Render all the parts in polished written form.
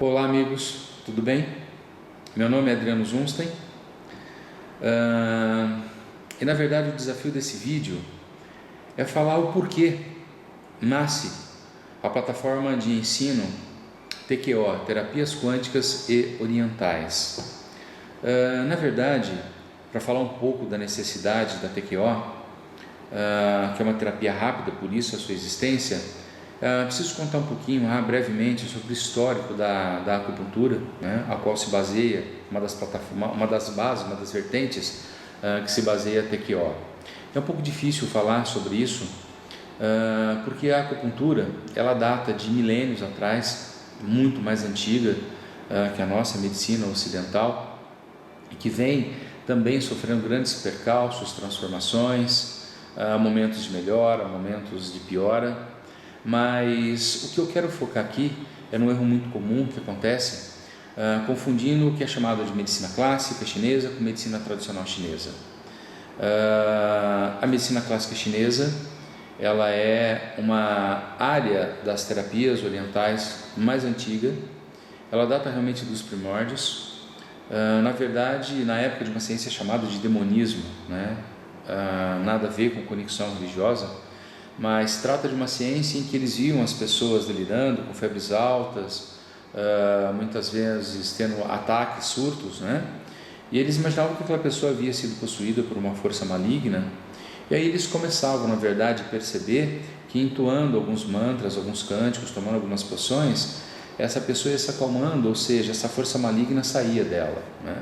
Olá amigos, tudo bem? Meu nome é Adriano Zunstein e na verdade o desafio desse vídeo é falar o porquê nasce a plataforma de ensino TQO, Terapias Quânticas e Orientais. Na verdade, para falar um pouco da necessidade da TQO, que é uma terapia rápida, por isso a sua existência, preciso contar um pouquinho, brevemente, sobre o histórico da acupuntura, né, a qual se baseia, uma das bases, uma das vertentes que se baseia a TQO. É um pouco difícil falar sobre isso, porque a acupuntura, ela data de milênios atrás, muito mais antiga que a nossa medicina ocidental, e que vem também sofrendo grandes percalços, transformações, momentos de melhora, momentos de piora. Mas o que eu quero focar aqui é num erro muito comum que acontece, confundindo o que é chamado de medicina clássica chinesa com medicina tradicional chinesa. A medicina clássica chinesa, ela é uma área das terapias orientais mais antiga, ela data realmente dos primórdios, na verdade, na época de uma ciência chamada de demonismo, né? Nada a ver com conexão religiosa, mas trata de uma ciência em que eles viam as pessoas delirando com febres altas, muitas vezes tendo ataques, surtos, né? E eles imaginavam que aquela pessoa havia sido possuída por uma força maligna, e aí eles começavam, na verdade, a perceber que entoando alguns mantras, alguns cânticos, tomando algumas poções, essa pessoa ia se acalmando, ou seja, essa força maligna saía dela, né?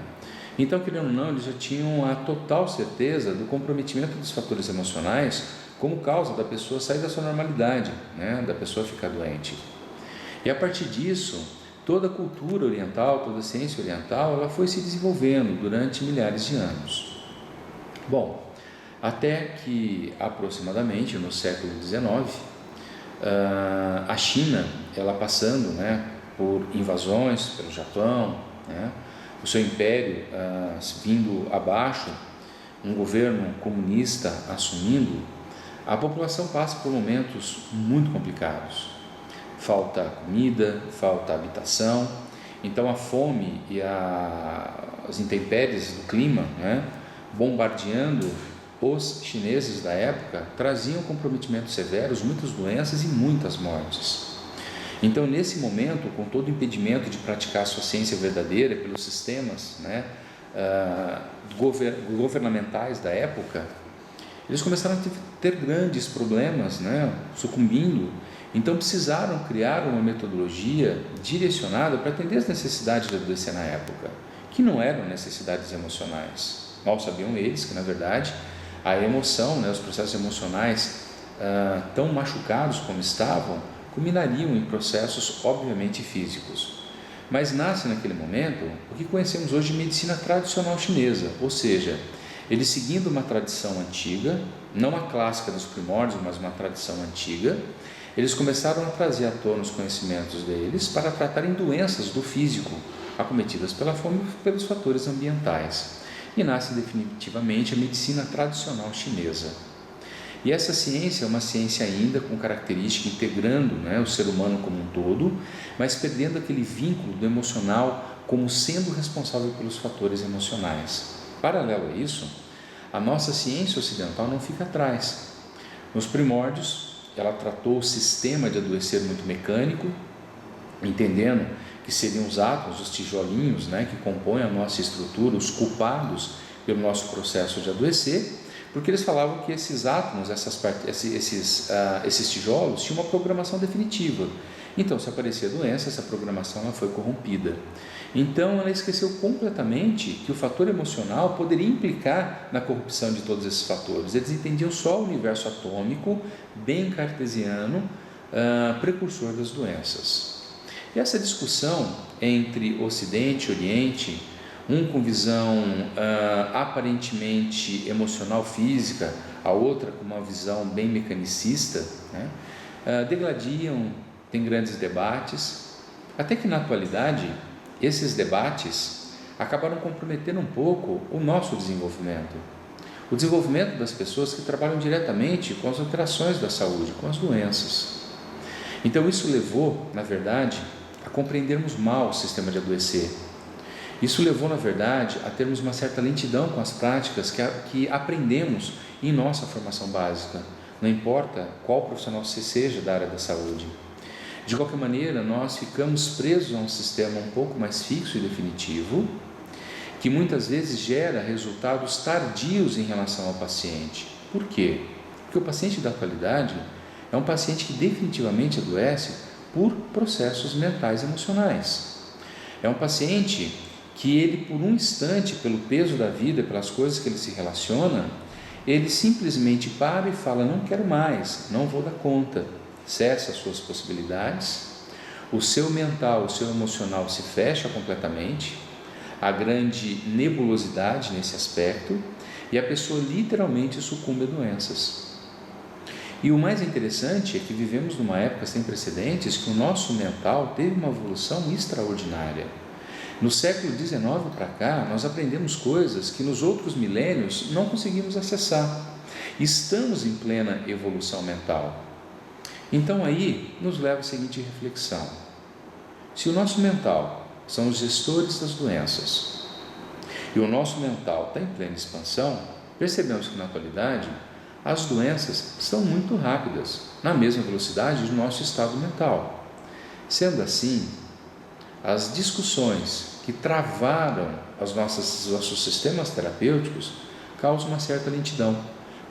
Então, querendo ou não, eles já tinham a total certeza do comprometimento dos fatores emocionais como causa da pessoa sair da sua normalidade, né? Da pessoa ficar doente. E a partir disso, toda a cultura oriental, toda a ciência oriental, ela foi se desenvolvendo durante milhares de anos. Bom, até que aproximadamente no século XIX, a China, ela passando, né, por invasões pelo Japão, né, o seu império vindo abaixo, um governo comunista assumindo, a população passa por momentos muito complicados. Falta comida, falta habitação, então a fome e as intempéries do clima, né, bombardeando os chineses da época, traziam comprometimentos severos, muitas doenças e muitas mortes. Então, nesse momento, com todo o impedimento de praticar a sua ciência verdadeira pelos sistemas, né, governamentais da época, eles começaram a ter grandes problemas, né, sucumbindo. Então precisaram criar uma metodologia direcionada para atender as necessidades do adoecer na época, que não eram necessidades emocionais. Mal sabiam eles que, na verdade, a emoção, né, os processos emocionais tão machucados como estavam, culminariam em processos obviamente físicos. Mas nasce naquele momento o que conhecemos hoje de medicina tradicional chinesa, ou seja, eles seguindo uma tradição antiga, não a clássica dos primórdios, mas uma tradição antiga, eles começaram a trazer à tona os conhecimentos deles para tratarem doenças do físico, acometidas pela fome e pelos fatores ambientais. E nasce definitivamente a medicina tradicional chinesa. E essa ciência é uma ciência ainda com característica integrando, né, o ser humano como um todo, mas perdendo aquele vínculo do emocional como sendo responsável pelos fatores emocionais. Paralelo a isso, a nossa ciência ocidental não fica atrás. Nos primórdios, ela tratou o sistema de adoecer muito mecânico, entendendo que seriam os átomos, os tijolinhos, né, que compõem a nossa estrutura, os culpados pelo nosso processo de adoecer, porque eles falavam que esses átomos, esses tijolos, tinham uma programação definitiva. Então, se aparecia doença, essa programação ela foi corrompida. Então, ela esqueceu completamente que o fator emocional poderia implicar na corrupção de todos esses fatores. Eles entendiam só o universo atômico, bem cartesiano, precursor das doenças. E essa discussão entre Ocidente e Oriente, um com visão aparentemente emocional física, a outra com uma visão bem mecanicista, né, degladiam, tem grandes debates, até que na atualidade esses debates acabaram comprometendo um pouco o nosso desenvolvimento. O desenvolvimento das pessoas que trabalham diretamente com as alterações da saúde, com as doenças. Então isso levou, na verdade, a compreendermos mal o sistema de adoecer. Isso levou, na verdade, a termos uma certa lentidão com as práticas que aprendemos em nossa formação básica, não importa qual profissional você seja da área da saúde. De qualquer maneira, nós ficamos presos a um sistema um pouco mais fixo e definitivo, que muitas vezes gera resultados tardios em relação ao paciente. Por quê? Porque o paciente da atualidade é um paciente que definitivamente adoece por processos mentais e emocionais. É um paciente que ele, por um instante, pelo peso da vida, pelas coisas que ele se relaciona, ele simplesmente para e fala: não quero mais, não vou dar conta. Cessa as suas possibilidades, o seu mental, o seu emocional se fecha completamente, há grande nebulosidade nesse aspecto e a pessoa literalmente sucumbe a doenças. E o mais interessante é que vivemos numa época sem precedentes que o nosso mental teve uma evolução extraordinária. No século XIX para cá, nós aprendemos coisas que nos outros milênios não conseguimos acessar. Estamos em plena evolução mental. Então aí nos leva a seguinte reflexão: se o nosso mental são os gestores das doenças e o nosso mental está em plena expansão, percebemos que na atualidade as doenças são muito rápidas, na mesma velocidade do nosso estado mental. Sendo assim, as discussões que travaram os nossos sistemas terapêuticos causam uma certa lentidão.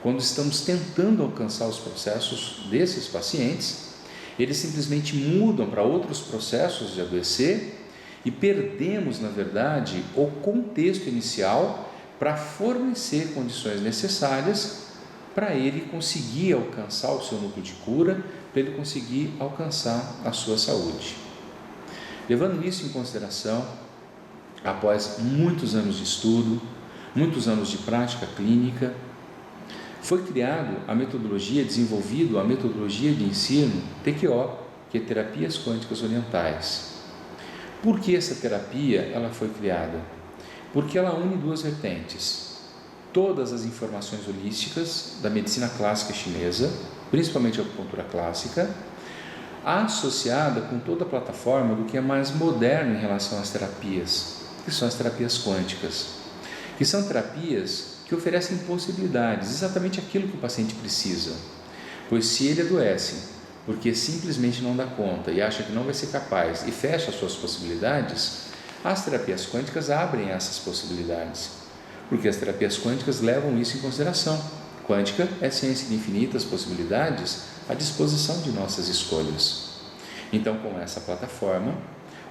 Quando estamos tentando alcançar os processos desses pacientes, eles simplesmente mudam para outros processos de adoecer e perdemos, na verdade, o contexto inicial para fornecer condições necessárias para ele conseguir alcançar o seu núcleo de cura, para ele conseguir alcançar a sua saúde. Levando isso em consideração, após muitos anos de estudo, muitos anos de prática clínica, foi criado a metodologia, desenvolvido a metodologia de ensino TQO, que é Terapias Quânticas Orientais. Por que essa terapia ela foi criada? Porque ela une duas vertentes. Todas as informações holísticas da medicina clássica chinesa, principalmente a acupuntura clássica, associada com toda a plataforma do que é mais moderno em relação às terapias, que são as terapias quânticas, que são terapias que oferecem possibilidades, exatamente aquilo que o paciente precisa. Pois se ele adoece porque simplesmente não dá conta e acha que não vai ser capaz e fecha as suas possibilidades, as terapias quânticas abrem essas possibilidades, porque as terapias quânticas levam isso em consideração. Quântica é ciência de infinitas possibilidades à disposição de nossas escolhas. Então, com essa plataforma,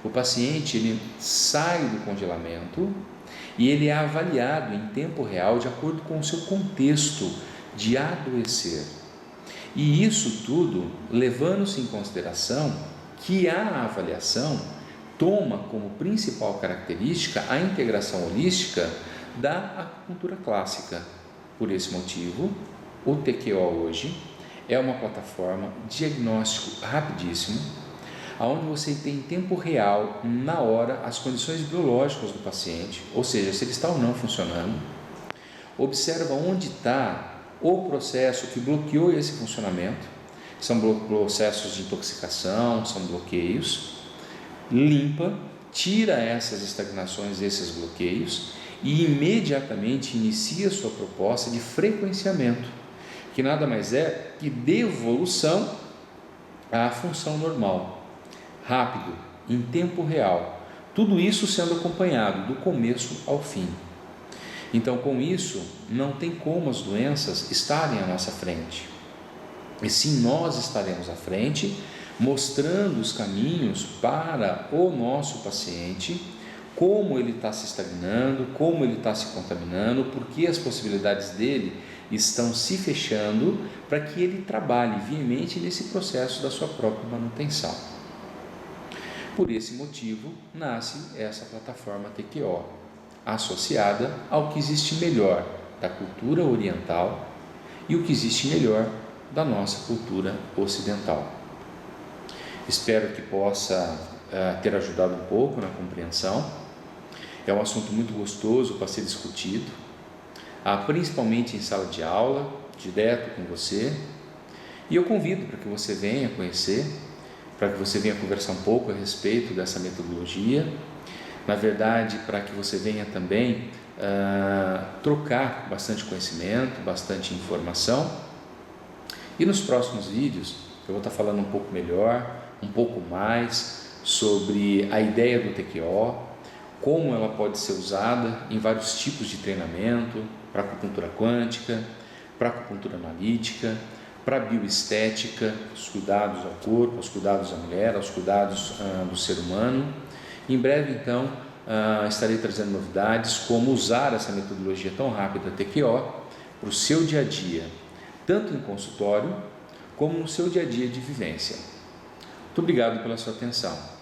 o paciente ele sai do congelamento e ele é avaliado em tempo real de acordo com o seu contexto de adoecer. E isso tudo levando-se em consideração que a avaliação toma como principal característica a integração holística da acupuntura clássica. Por esse motivo, o TQO hoje é uma plataforma diagnóstico rapidíssimo, onde você tem em tempo real, na hora, as condições biológicas do paciente, ou seja, se ele está ou não funcionando, observa onde está o processo que bloqueou esse funcionamento, são processos de intoxicação, são bloqueios, limpa, tira essas estagnações, esses bloqueios e imediatamente inicia sua proposta de frequenciamento, que nada mais é que devolução à função normal, rápido, em tempo real, tudo isso sendo acompanhado do começo ao fim. Então, com isso, não tem como as doenças estarem à nossa frente, e sim nós estaremos à frente, mostrando os caminhos para o nosso paciente, como ele está se estagnando, como ele está se contaminando, porque as possibilidades dele estão se fechando, para que ele trabalhe viamente nesse processo da sua própria manutenção. Por esse motivo, nasce essa plataforma TQO, associada ao que existe melhor da cultura oriental e o que existe melhor da nossa cultura ocidental. Espero que possa ter ajudado um pouco na compreensão. É um assunto muito gostoso para ser discutido, principalmente em sala de aula, direto com você. E eu convido para que você venha conhecer, para que você venha conversar um pouco a respeito dessa metodologia. Na verdade, para que você venha também trocar bastante conhecimento, bastante informação. E nos próximos vídeos eu vou estar falando um pouco melhor, um pouco mais sobre a ideia do TQO, como ela pode ser usada em vários tipos de treinamento, para acupuntura quântica, para acupuntura analítica, para bioestética, os cuidados ao corpo, os cuidados à mulher, os cuidados do ser humano. Em breve, então, estarei trazendo novidades, como usar essa metodologia tão rápida TQO para o seu dia a dia, tanto em consultório, como no seu dia a dia de vivência. Muito obrigado pela sua atenção.